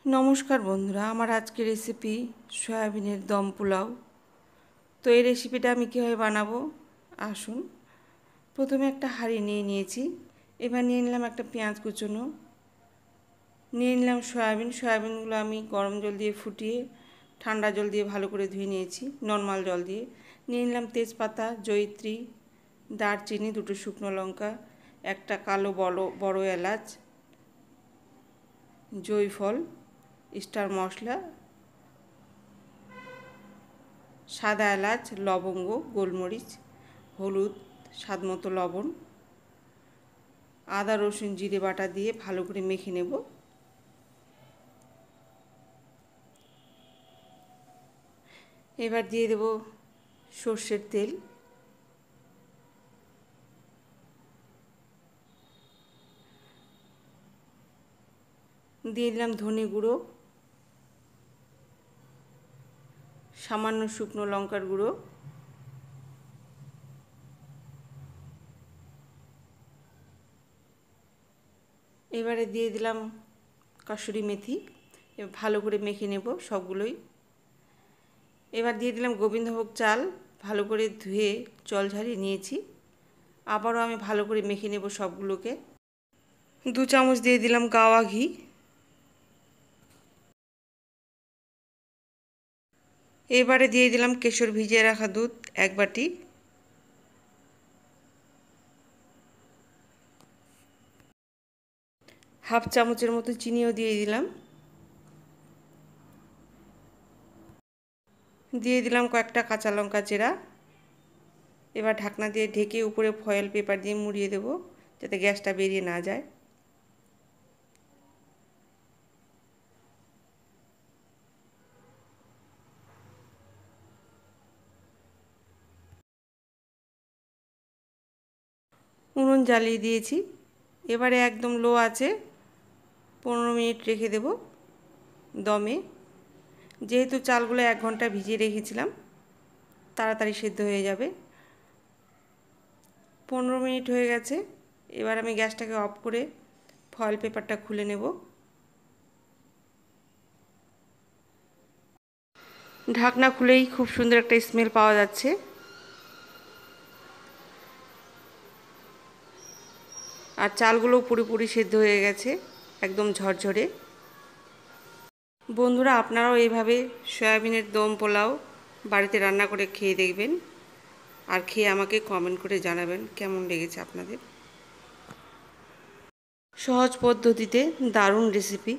নমস্কার বন্ধুরা, আমার আজকের রেসিপি সয়াবিনের দম পোলাও। তো এই রেসিপিটা আমি কীভাবে বানাবো আসুন। প্রথমে একটা হাঁড়ি নিয়ে নিয়েছি। এবার নিয়ে নিলাম একটা পেঁয়াজ কুচোনো, নিয়ে নিলাম সয়াবিনগুলো আমি গরম জল দিয়ে ফুটিয়ে ঠান্ডা জল দিয়ে ভালো করে ধুয়ে নিয়েছি, নর্মাল জল দিয়ে। নিয়ে নিলাম তেজপাতা, জয়িত্রী, দারচিনি, দুটো শুকনো লঙ্কা, একটা কালো বড় এলাচ, জয়ফল, স্টার মশলা, সাদা এলাচ, লবঙ্গ, গোলমরিচ, হলুদ, স্বাদমতো লবণ, আদা রসুন জিরে বাটা দিয়ে ভালো করে মেখে নেব। এবার দিয়ে দেব সর্ষের তেল, দিয়ে দিলাম ধনে গুঁড়ো, সামান্য শুকনো লঙ্কার গুঁড়ো, এবারে দিয়ে দিলাম কাসুরি মেথি। এবার ভালো করে মেখে নেব সবগুলোই। এবার দিয়ে দিলাম গোবিন্দভোগ চাল, ভালো করে ধুয়ে জল ঝরিয়ে নিয়েছি। আবারও আমি ভালো করে মেখে নেব সবগুলোকে। 2 চামচ দিয়ে দিলাম গাওয়া ঘি, এবারে দিয়ে দিলাম কেশর ভিজিয়ে রাখা দুধ 1 বাটি, হাফ চামচের মতো চিনিও দিয়ে দিলাম, দিয়ে দিলাম কয়েকটা কাঁচা লঙ্কা চেরা। এবার ঢাকনা দিয়ে ঢেকে উপরে ফয়েল পেপার দিয়ে মুড়িয়ে দেব যাতে গ্যাসটা বেরিয়ে না যায়। উনুন জ্বালিয়ে দিয়েছি। এবারে একদম লো আছে 15 মিনিট রেখে দেব দমে। যেহেতু চালগুলো 1 ঘন্টা ভিজিয়ে রেখেছিলাম, তাড়াতাড়ি সেদ্ধ হয়ে যাবে। 15 মিনিট হয়ে গেছে। এবার আমি গ্যাসটাকে অফ করে ফয়েল পেপারটা খুলে নেব। ঢাকনা খুলেই খুব সুন্দর একটা স্মেল পাওয়া যাচ্ছে। আর চালগুলোও পুরোপুরি সেদ্ধ হয়ে গেছে, একদম ঝরঝরে। বন্ধুরা, আপনারাও এইভাবে সয়াবিনের দম পোলাও বাড়িতে রান্না করে খেয়ে দেখবেন, আর খেয়ে আমাকে কমেন্ট করে জানাবেন কেমন লেগেছে আপনাদের। সহজ পদ্ধতিতে দারুণ রেসিপি।